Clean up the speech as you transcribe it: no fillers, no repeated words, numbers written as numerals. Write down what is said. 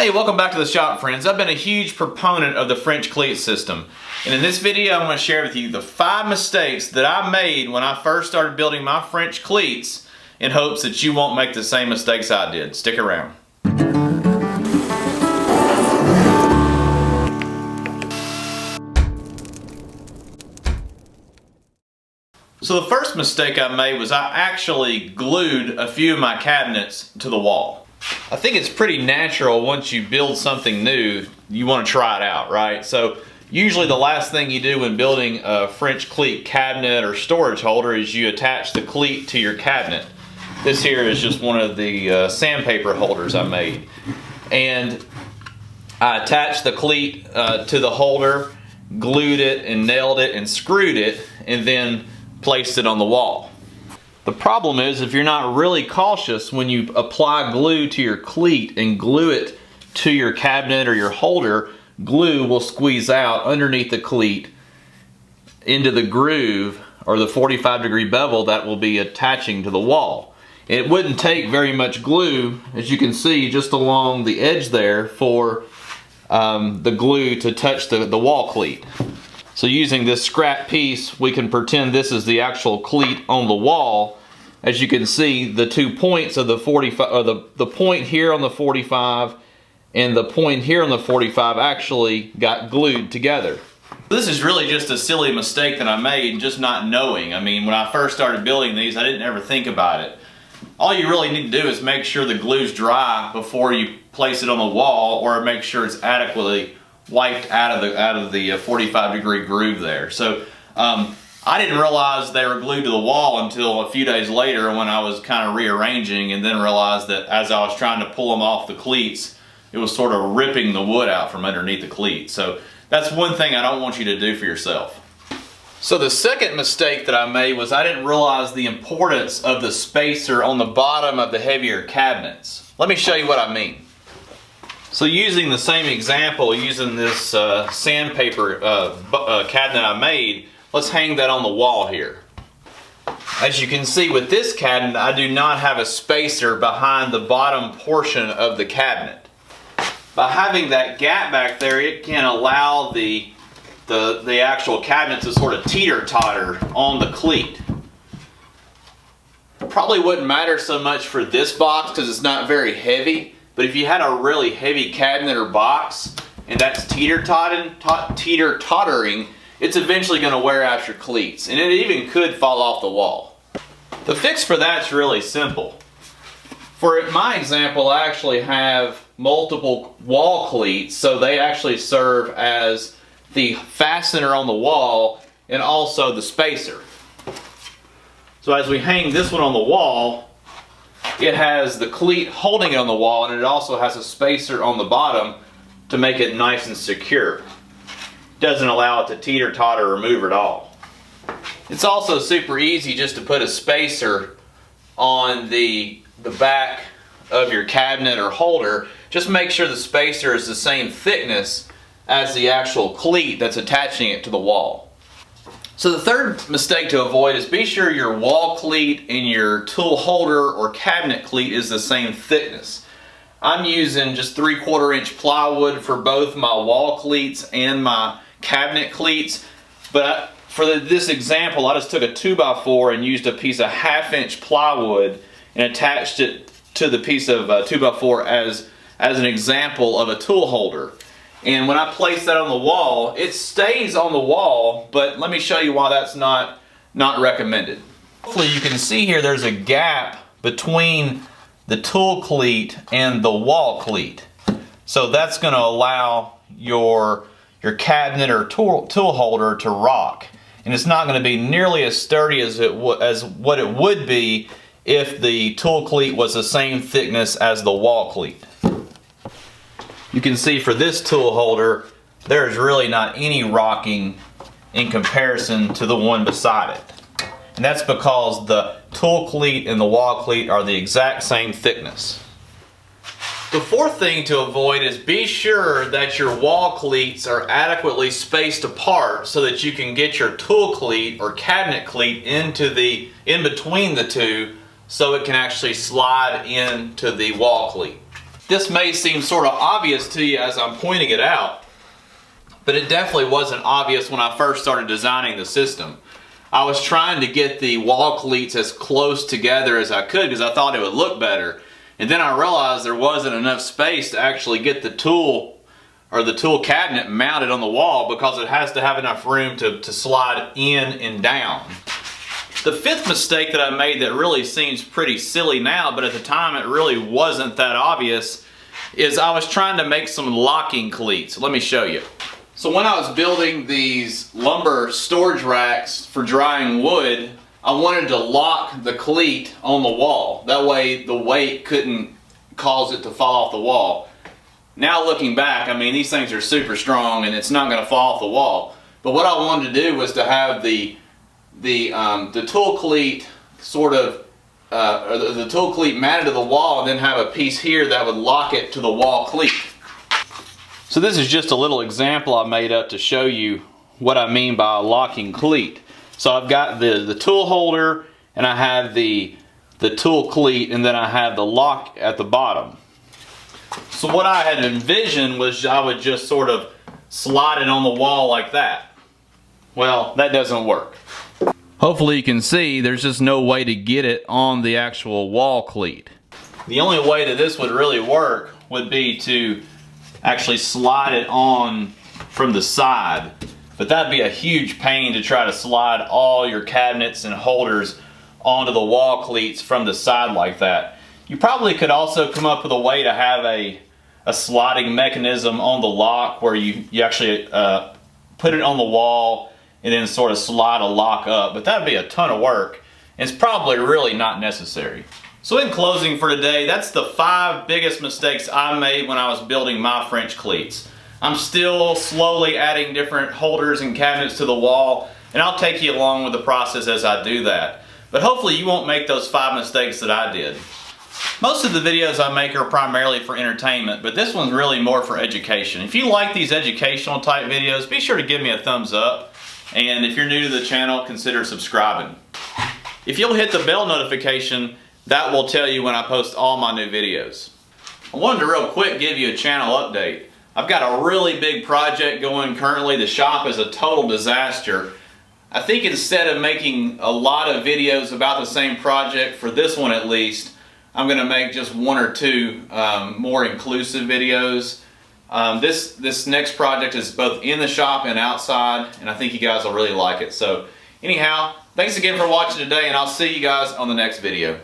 Hey, welcome back to the shop, friends. I've been a huge proponent of the French cleat system. And in this video, I want to share with you the 5 mistakes that I made when I first started building my French cleats in hopes that you won't make the same mistakes I did. Stick around. So the first mistake I made was I actually glued a few of my cabinets to the wall. I think it's pretty natural once you build something new, you want to try it out, right? So usually the last thing you do when building a French cleat cabinet or storage holder is you attach the cleat to your cabinet. This here is just one of the sandpaper holders I made. And I attached the cleat to the holder, glued it and nailed it and screwed it, and then placed it on the wall. The problem is if you're not really cautious when you apply glue to your cleat and glue it to your cabinet or your holder, glue will squeeze out underneath the cleat into the groove or the 45-degree bevel that will be attaching to the wall. It wouldn't take very much glue, as you can see just along the edge there, for the glue to touch the wall cleat. So using this scrap piece, we can pretend this is the actual cleat on the wall. As you can see, the 2 points of the 45, or the point here on the 45 and the point here on the 45 actually got glued together. This is really just a silly mistake that I made, just not knowing. I mean, when I first started building these, I didn't ever think about it. All you really need to do is make sure the glue's dry before you place it on the wall, or make sure it's adequately wiped out of the 45-degree groove there. So I didn't realize they were glued to the wall until a few days later when I was kind of rearranging, and then realized that as I was trying to pull them off the cleats, it was sort of ripping the wood out from underneath the cleat. So that's one thing I don't want you to do for yourself. So the second mistake that I made was I didn't realize the importance of the spacer on the bottom of the heavier cabinets. Let me show you what I mean. So using the same example, using this sandpaper cabinet I made, let's hang that on the wall here. As you can see with this cabinet, I do not have a spacer behind the bottom portion of the cabinet. By having that gap back there, it can allow the actual cabinet to sort of teeter-totter on the cleat. Probably wouldn't matter so much for this box because it's not very heavy. But if you had a really heavy cabinet or box and that's teeter-tottering, it's eventually going to wear out your cleats, and it even could fall off the wall. The fix for that's really simple. For my example, I actually have multiple wall cleats, so they actually serve as the fastener on the wall and also the spacer. So as we hang this one on the wall, it has the cleat holding it on the wall, and it also has a spacer on the bottom to make it nice and secure. Doesn't allow it to teeter-totter or move at all. It's also super easy just to put a spacer on the back of your cabinet or holder. Just make sure the spacer is the same thickness as the actual cleat that's attaching it to the wall. So the third mistake to avoid is be sure your wall cleat and your tool holder or cabinet cleat is the same thickness. I'm using just 3/4 inch plywood for both my wall cleats and my cabinet cleats, but for this example I just took a 2x4 and used a piece of 1/2 inch plywood and attached it to the piece of 2x4 as an example of a tool holder. And when I place that on the wall, it stays on the wall, but let me show you why that's not recommended. Hopefully you can see here there's a gap between the tool cleat and the wall cleat. So that's going to allow your cabinet or tool holder to rock. And it's not going to be nearly as sturdy as what it would be if the tool cleat was the same thickness as the wall cleat. You can see for this tool holder, there's really not any rocking in comparison to the one beside it. And that's because the tool cleat and the wall cleat are the exact same thickness. The fourth thing to avoid is be sure that your wall cleats are adequately spaced apart so that you can get your tool cleat or cabinet cleat in between the two so it can actually slide into the wall cleat. This may seem sort of obvious to you as I'm pointing it out, but it definitely wasn't obvious when I first started designing the system. I was trying to get the wall cleats as close together as I could because I thought it would look better. And then I realized there wasn't enough space to actually get the tool or the tool cabinet mounted on the wall because it has to have enough room to slide in and down. The fifth mistake that I made that really seems pretty silly now, but at the time it really wasn't that obvious, is I was trying to make some locking cleats. Let me show you. So when I was building these lumber storage racks for drying wood, I wanted to lock the cleat on the wall. That way the weight couldn't cause it to fall off the wall. Now looking back, I mean, these things are super strong and it's not going to fall off the wall. But what I wanted to do was to have the tool cleat sort of, the tool cleat mounted to the wall and then have a piece here that would lock it to the wall cleat. So this is just a little example I made up to show you what I mean by a locking cleat. So I've got the tool holder and I have the tool cleat and then I have the lock at the bottom. So what I had envisioned was I would just sort of slide it on the wall like that. Well, that doesn't work. Hopefully you can see there's just no way to get it on the actual wall cleat. The only way that this would really work would be to actually slide it on from the side. But that'd be a huge pain to try to slide all your cabinets and holders onto the wall cleats from the side like that. You probably could also come up with a way to have a sliding mechanism on the lock where you actually put it on the wall and then sort of slide a lock up, but that'd be a ton of work and it's probably really not necessary. So in closing for today, that's the 5 biggest mistakes I made when I was building my French cleats. I'm still slowly adding different holders and cabinets to the wall, and I'll take you along with the process as I do that. But hopefully you won't make those 5 mistakes that I did. Most of the videos I make are primarily for entertainment, but this one's really more for education. If you like these educational type videos, be sure to give me a thumbs up. And if you're new to the channel, consider subscribing. If you'll hit the bell notification, that will tell you when I post all my new videos. I wanted to real quick give you a channel update. I've got a really big project going currently. The shop is a total disaster. I think instead of making a lot of videos about the same project, for this one at least, I'm going to make just 1 or 2 more inclusive videos. This next project is both in the shop and outside, and I think you guys will really like it. So anyhow, thanks again for watching today, and I'll see you guys on the next video.